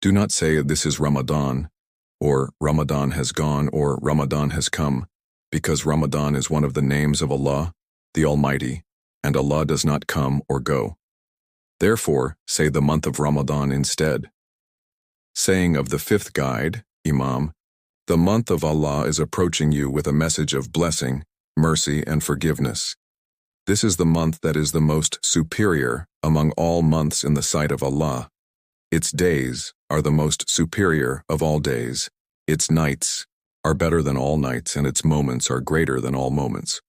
Do not say this is Ramadan, or Ramadan has gone, or Ramadan has come, because Ramadan is one of the names of Allah, the Almighty, and Allah does not come or go. Therefore, say the month of Ramadan instead. Saying of the fifth guide, Imam, the month of Allah is approaching you with a message of blessing, mercy, and forgiveness. This is the month that is the most superior among all months in the sight of Allah. Its days are the most superior of all days. Its nights are better than all nights, and its moments are greater than all moments.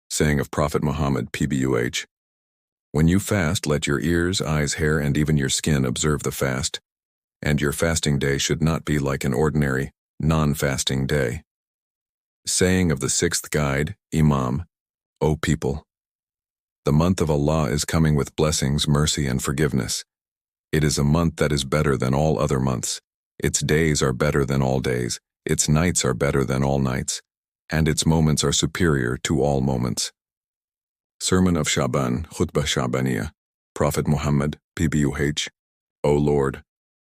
Saying of Prophet Muhammad, PBUH, when you fast, let your ears, eyes, hair, and even your skin observe the fast, and your fasting day should not be like an ordinary, non-fasting day. Saying of the sixth guide, Imam, O people, the month of Allah is coming with blessings, mercy, and forgiveness. It is a month that is better than all other months. Its days are better than all days, its nights are better than all nights, and its moments are superior to all moments. Sermon of Shaban, Khutbah Shabaniyah, Prophet Muhammad, PBUH, O Lord,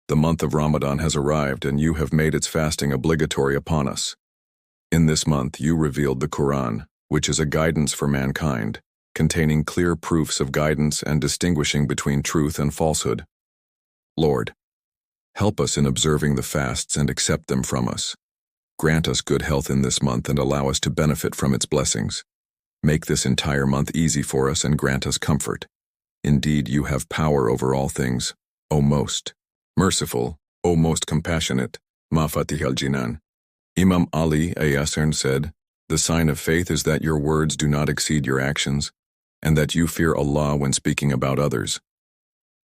the month of Ramadan has arrived, and you have made its fasting obligatory upon us. In this month you revealed the Quran, which is a guidance for mankind, containing clear proofs of guidance and distinguishing between truth and falsehood. Lord, help us in observing the fasts and accept them from us. Grant us good health in this month and allow us to benefit from its blessings. Make this entire month easy for us and grant us comfort. Indeed, you have power over all things, O most merciful, O most compassionate, Mafatih al-Jinan. Imam Ali Ayasern said, the sign of faith is that your words do not exceed your actions, and that you fear Allah when speaking about others.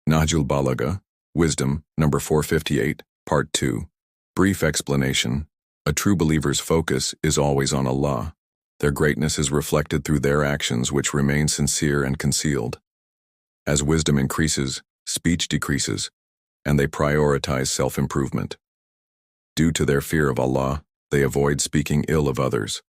Nahjul Balagha, Wisdom, number 458, Part 2. Brief explanation. A true believer's focus is always on Allah. Their greatness is reflected through their actions, which remain sincere and concealed. As wisdom increases, speech decreases, and they prioritize self-improvement. Due to their fear of Allah, they avoid speaking ill of others.